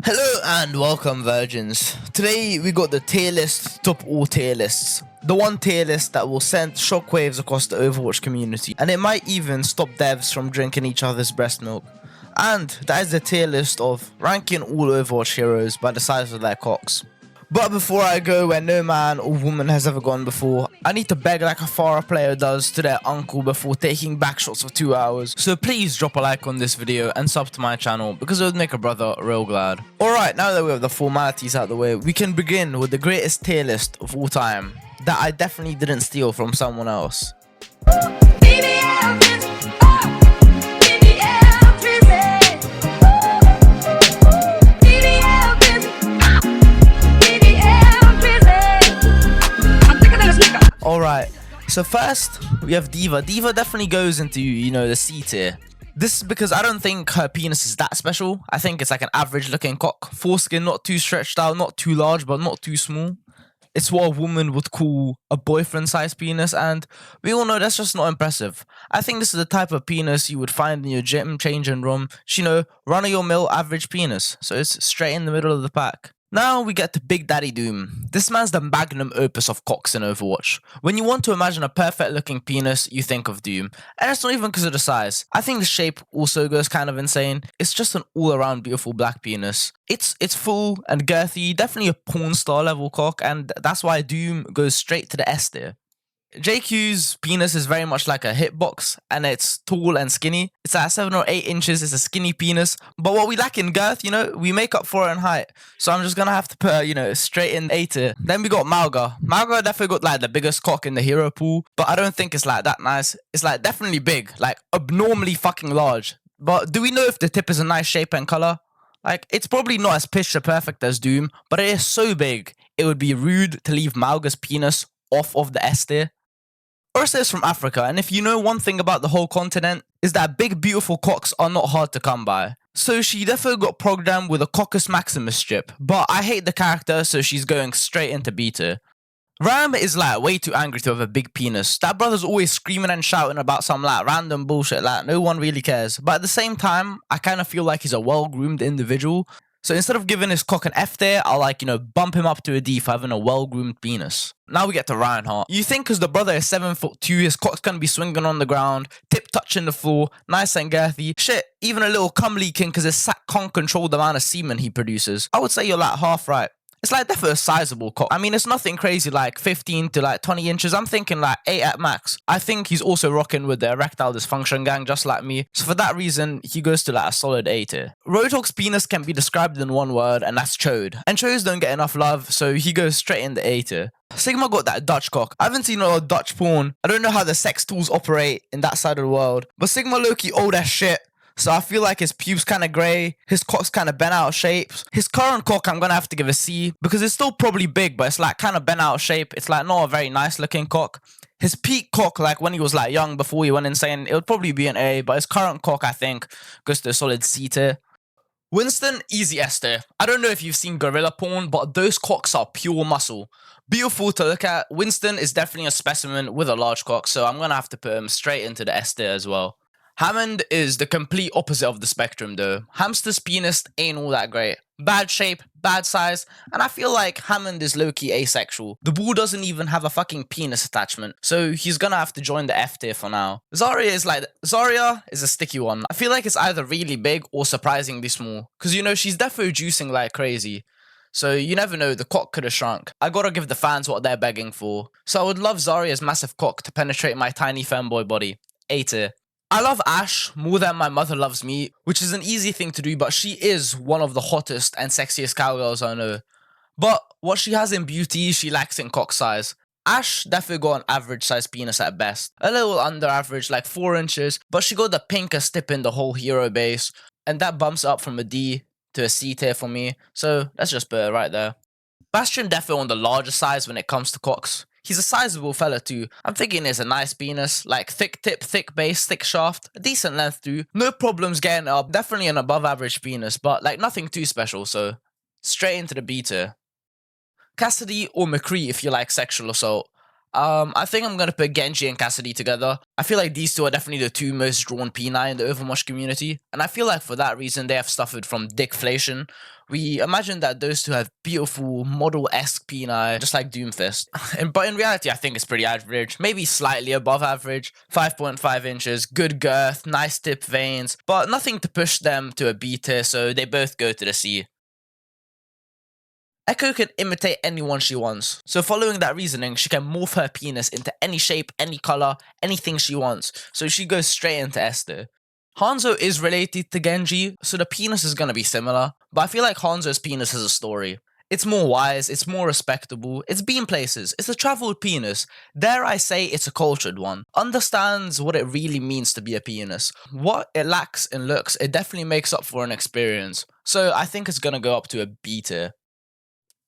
Hello and welcome, virgins. Today we got the tier list, top all tier lists. The one tier list that will send shockwaves across the Overwatch community, and it might even stop devs from drinking each other's breast milk. And that is the tier list of ranking all Overwatch heroes by the size of their cocks. But before I go where no man or woman has ever gone before, I need to beg like a Farah player does to their uncle before taking back shots for 2 hours. So please drop a like on this video and sub to my channel because it would make a brother real glad. Alright, now that we have the formalities out of the way, we can begin with the greatest tier list of all time that I definitely didn't steal from someone else. Alright, so first we have D.Va. D.Va definitely goes into, the C tier. This is because I don't think her penis is that special. I think it's like an average looking cock. Foreskin, not too stretched out, not too large, but not too small. It's what a woman would call a boyfriend-sized penis, and we all know that's just not impressive. I think this is the type of penis you would find in your gym changing room. Run-of-your-mill average penis. So it's straight in the middle of the pack. Now we get to Big Daddy Doom. This man's the magnum opus of cocks in Overwatch. When you want to imagine a perfect looking penis, you think of Doom. And it's not even because of the size. I think the shape also goes kind of insane. It's just an all around beautiful black penis. It's full and girthy, definitely a porn star level cock, and that's why Doom goes straight to the S tier. JQ's penis is very much like a hitbox, and it's tall and skinny. It's at 7 or 8 inches, it's a skinny penis. But what we lack in girth, we make up for it in height. So I'm just gonna have to put, straight in A tier. Then we got Malga. Malga definitely got like the biggest cock in the hero pool, but I don't think it's like that nice. It's like definitely big, like abnormally fucking large. But do we know if the tip is a nice shape and color? Like, it's probably not as picture perfect as Doom, but it is so big, it would be rude to leave Malga's penis off of the S tier. Ursa is from Africa, and if you know one thing about the whole continent, is that big beautiful cocks are not hard to come by. So she definitely got programmed with a Coccus Maximus strip, but I hate the character, so she's going straight into B tier. Ram is like way too angry to have a big penis. That brother's always screaming and shouting about some like random bullshit, like no one really cares. But at the same time, I kind of feel like he's a well-groomed individual. So instead of giving his cock an F tier, I'll bump him up to a D for having a well-groomed penis. Now we get to Reinhardt. You think because the brother is 7'2", his cock's gonna be swinging on the ground, tip touching the floor, nice and girthy. Shit, even a little cum leaking because his sack can't control the amount of semen he produces. I would say you're like half right. It's like definitely a sizable cock. I mean, it's nothing crazy like 15 to like 20 inches. I'm thinking like 8 at max. I think he's also rocking with the erectile dysfunction gang just like me. So for that reason, he goes to like a solid A tier. Roadhog's penis can be described in one word, and that's chode. And chodes don't get enough love, so he goes straight in the A tier. Sigma got that Dutch cock. I haven't seen a lot of Dutch porn. I don't know how the sex tools operate in that side of the world. But Sigma low-key old as shit. So I feel like his pubes kind of grey, his cock's kind of bent out of shape. His current cock I'm going to have to give a C because it's still probably big, but it's like kind of bent out of shape. It's like not a very nice looking cock. His peak cock, like when he was like young before he went insane, it would probably be an A, but his current cock I think goes to a solid C tier. Winston, easy S tier. I don't know if you've seen gorilla porn, but those cocks are pure muscle. Beautiful to look at. Winston is definitely a specimen with a large cock, so I'm going to have to put him straight into the S tier as well. Hammond is the complete opposite of the spectrum though. Hamster's penis ain't all that great. Bad shape, bad size, and I feel like Hammond is low-key asexual. The bull doesn't even have a fucking penis attachment, so he's gonna have to join the F tier for now. Zarya is a sticky one. I feel like it's either really big or surprisingly small, because she's defo juicing like crazy. So you never know, the cock could have shrunk. I gotta give the fans what they're begging for. So I would love Zarya's massive cock to penetrate my tiny femboy body. A tier. I love Ashe more than my mother loves me, which is an easy thing to do, but she is one of the hottest and sexiest cowgirls I know. But what she has in beauty, she lacks in cock size. Ashe definitely got an average size penis at best. A little under average, like 4 inches, but she got the pinkest tip in the whole hero base, and that bumps up from a D to a C tier for me, so let's just put it right there. Bastion definitely on the larger size when it comes to cocks. He's a sizable fella too. I'm thinking it's a nice penis, like thick tip, thick base, thick shaft, a decent length too. No problems getting up, definitely an above average penis, but like nothing too special, so straight into the B tier. Cassidy or McCree if you like sexual assault. I think I'm gonna put Genji and Cassidy together. I feel like these two are definitely the two most drawn P9 in the Overwatch community, and I feel like for that reason they have suffered from dickflation. We imagine that those two have beautiful model-esque P9, just like Doomfist. But in reality, I think it's pretty average, maybe slightly above average. 5.5 inches, good girth, nice tip veins, but nothing to push them to a B tier, so they both go to the C. Echo can imitate anyone she wants, so following that reasoning, she can morph her penis into any shape, any color, anything she wants, so she goes straight into S tier. Hanzo is related to Genji, so the penis is gonna be similar, but I feel like Hanzo's penis has a story. It's more wise, it's more respectable, it's been places, it's a traveled penis. Dare I say it's a cultured one. Understands what it really means to be a penis. What it lacks in looks, it definitely makes up for an experience. So I think it's gonna go up to a B tier.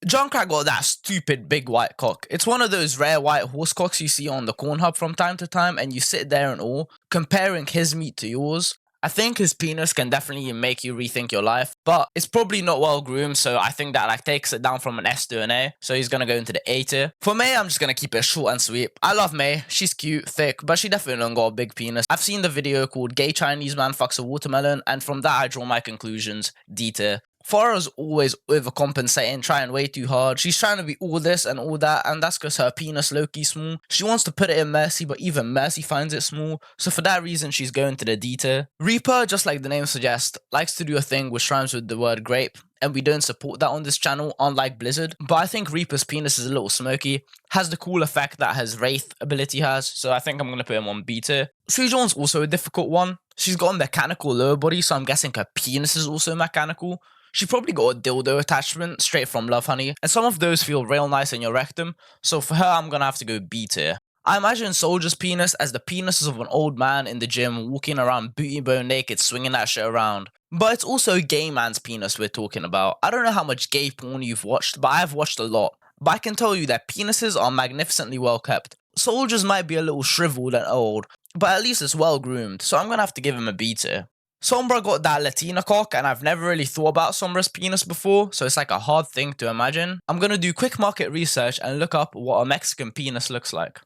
Junkrat got that stupid big white cock. It's one of those rare white horse cocks you see on the corn hub from time to time, and you sit there in awe, comparing his meat to yours. I think his penis can definitely make you rethink your life, but it's probably not well groomed, so I think that like takes it down from an S to an A, so he's gonna go into the A tier. For Mei, I'm just gonna keep it short and sweet. I love Mei, she's cute, thick, but she definitely don't got a big penis. I've seen the video called Gay Chinese Man Fucks a Watermelon, and from that I draw my conclusions, D tier. Farah's always overcompensating, trying way too hard. She's trying to be all this and all that, and that's because her penis low-key small. She wants to put it in Mercy, but even Mercy finds it small, so for that reason she's going to the D tier. Reaper, just like the name suggests, likes to do a thing which rhymes with the word grape, and we don't support that on this channel, unlike Blizzard. But I think Reaper's penis is a little smoky, has the cool effect that his Wraith ability has, so I think I'm going to put him on B tier. Sujon's also a difficult one. She's got a mechanical lower body, so I'm guessing her penis is also mechanical. She probably got a dildo attachment straight from Love Honey, and some of those feel real nice in your rectum, so for her I'm gonna have to go B tier. I imagine Soldier's penis as the penises of an old man in the gym walking around booty bone naked swinging that shit around. But it's also a gay man's penis we're talking about. I don't know how much gay porn you've watched, but I've watched a lot. But I can tell you that penises are magnificently well kept. Soldier's might be a little shriveled and old, but at least it's well groomed, so I'm gonna have to give him a B tier. Sombra got that Latina cock, and I've never really thought about Sombra's penis before, so it's like a hard thing to imagine. I'm gonna do quick market research and look up what a Mexican penis looks like.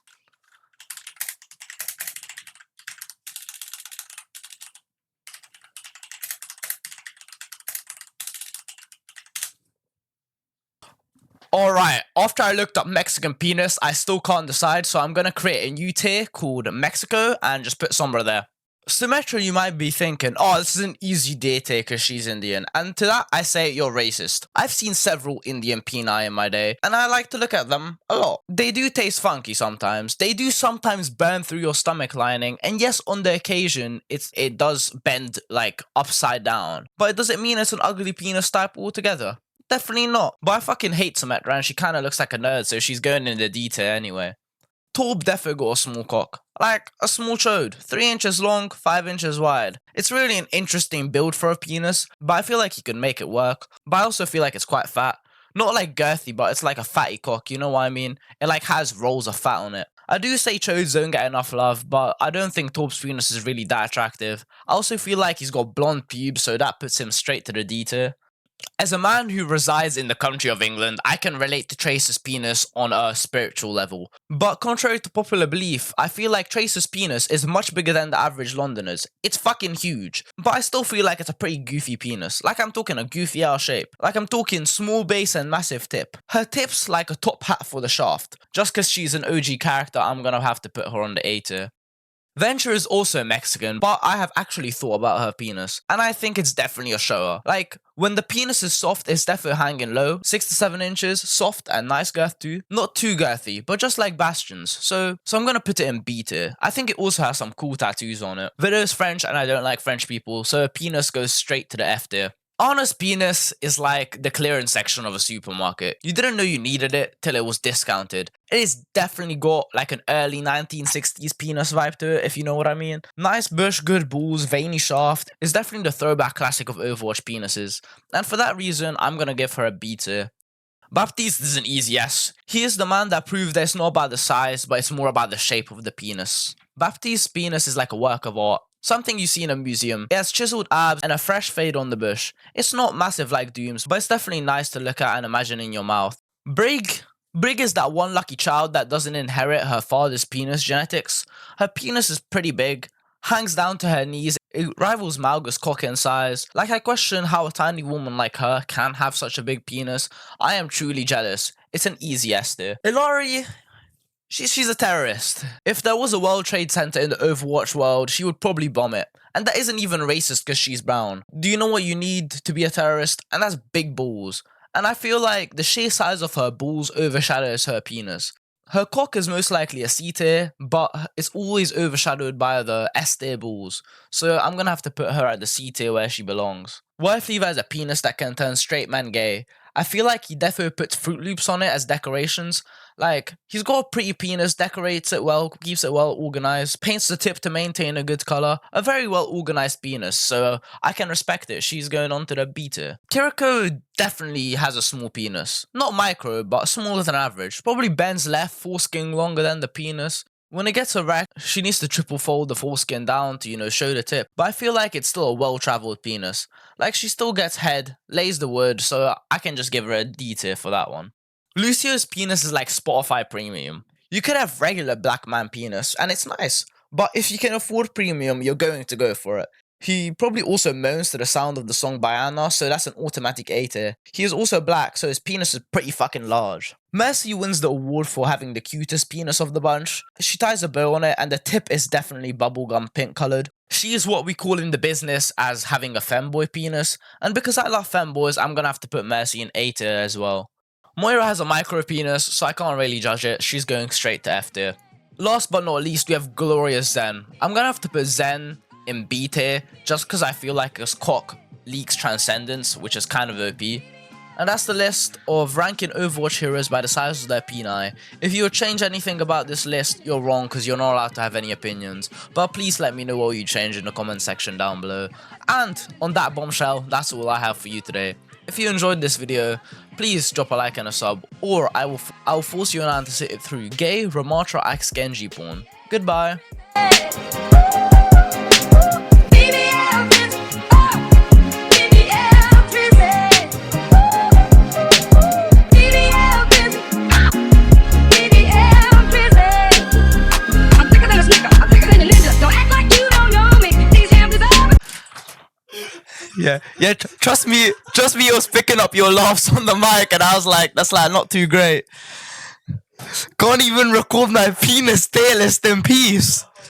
Alright, after I looked up Mexican penis, I still can't decide, so I'm gonna create a new tier called Mexico and just put Sombra there. Symmetra, you might be thinking, oh, this is an easy D tier because she's Indian. And to that, I say you're racist. I've seen several Indian peni in my day, and I like to look at them a lot. They do taste funky sometimes. They do sometimes burn through your stomach lining, and yes, on the occasion, it does bend, like, upside down. But it doesn't mean it's an ugly penis type altogether. Definitely not. But I fucking hate Symmetra, and she kind of looks like a nerd, so she's going in the D tier anyway. Torb defo got a small cock. Like, a small chode. 3 inches long, 5 inches wide. It's really an interesting build for a penis, but I feel like he can make it work. But I also feel like it's quite fat. Not like girthy, but it's like a fatty cock, you know what I mean? It like has rolls of fat on it. I do say chodes don't get enough love, but I don't think Torb's penis is really that attractive. I also feel like he's got blonde pubes, so that puts him straight to the D tier. As a man who resides in the country of England, I can relate to Tracer's penis on a spiritual level. But contrary to popular belief, I feel like Tracer's penis is much bigger than the average Londoner's. It's fucking huge. But I still feel like it's a pretty goofy penis. Like I'm talking a goofy ass shape. Like I'm talking small base and massive tip. Her tip's like a top hat for the shaft. Just cause she's an OG character, I'm gonna have to put her on the A tier. Venture is also Mexican, but I have actually thought about her penis, and I think it's definitely a shower. Like, when the penis is soft, it's definitely hanging low, 6 to 7 inches, soft and nice girth too. Not too girthy, but just like Bastion's, so I'm gonna put it in B tier. I think it also has some cool tattoos on it. Vidal's French, and I don't like French people, so her penis goes straight to the F tier. Ana's penis is like the clearance section of a supermarket. You didn't know you needed it till it was discounted. It is definitely got like an early 1960s penis vibe to it, if you know what I mean. Nice bush, good balls, veiny shaft. It's definitely the throwback classic of Overwatch penises. And for that reason, I'm gonna give her a B tier. Baptiste is an easy yes. He is the man that proved that it's not about the size, but it's more about the shape of the penis. Baptiste's penis is like a work of art. Something you see in a museum. It has chiseled abs and a fresh fade on the bush. It's not massive like Doom's, but it's definitely nice to look at and imagine in your mouth. Brig Brig is that one lucky child that doesn't inherit her father's penis genetics. Her penis is pretty big, hangs down to her knees, it rivals Malga's cock in size. Like, I question how a tiny woman like her can have such a big penis. I am truly jealous. It's an easy S tier. Ilari, she's a terrorist. If there was a World Trade Center in the Overwatch world, she would probably bomb it. And that isn't even racist because she's brown. Do you know what you need to be a terrorist? And that's big balls. And I feel like the sheer size of her balls overshadows her penis. Her cock is most likely a C tier, but it's always overshadowed by the S tier balls. So I'm gonna have to put her at the C tier where she belongs. Wife Lever has a penis that can turn straight men gay. I feel like he defo puts Fruit Loops on it as decorations. Like, he's got a pretty penis, decorates it well, keeps it well organized, paints the tip to maintain a good color. A very well organized penis, so I can respect it. She's going on to the B tier. Kiriko definitely has a small penis. Not micro, but smaller than average. Probably bends left, foreskin longer than the penis. When it gets erect, she needs to triple fold the foreskin down to, show the tip. But I feel like it's still a well-traveled penis. Like, she still gets head, lays the wood, so I can just give her a D tier for that one. Lucio's penis is like Spotify Premium. You could have regular black man penis, and it's nice. But if you can afford premium, you're going to go for it. He probably also moans to the sound of the song by Anna, so that's an automatic A tier. He is also black, so his penis is pretty fucking large. Mercy wins the award for having the cutest penis of the bunch. She ties a bow on it, and the tip is definitely bubblegum pink coloured. She is what we call in the business as having a femboy penis, and because I love femboys, I'm gonna have to put Mercy in A tier as well. Moira has a micro penis, so I can't really judge it. She's going straight to F tier. Last but not least, we have Glorious Zen. I'm gonna have to put Zen in B tier, just because I feel like his cock leaks Transcendence, which is kind of OP. And that's the list of ranking Overwatch heroes by the size of their peni. If you would change anything about this list, you're wrong because you're not allowed to have any opinions. But please let me know what you change in the comment section down below. And on that bombshell, that's all I have for you today. If you enjoyed this video, please drop a like and a sub, or I will force you and to sit it through gay Ramatra X Genji porn. Goodbye. Yeah, trust me, I was picking up your laughs on the mic and I was like, that's like not too great. Can't even record my penis tier list in peace.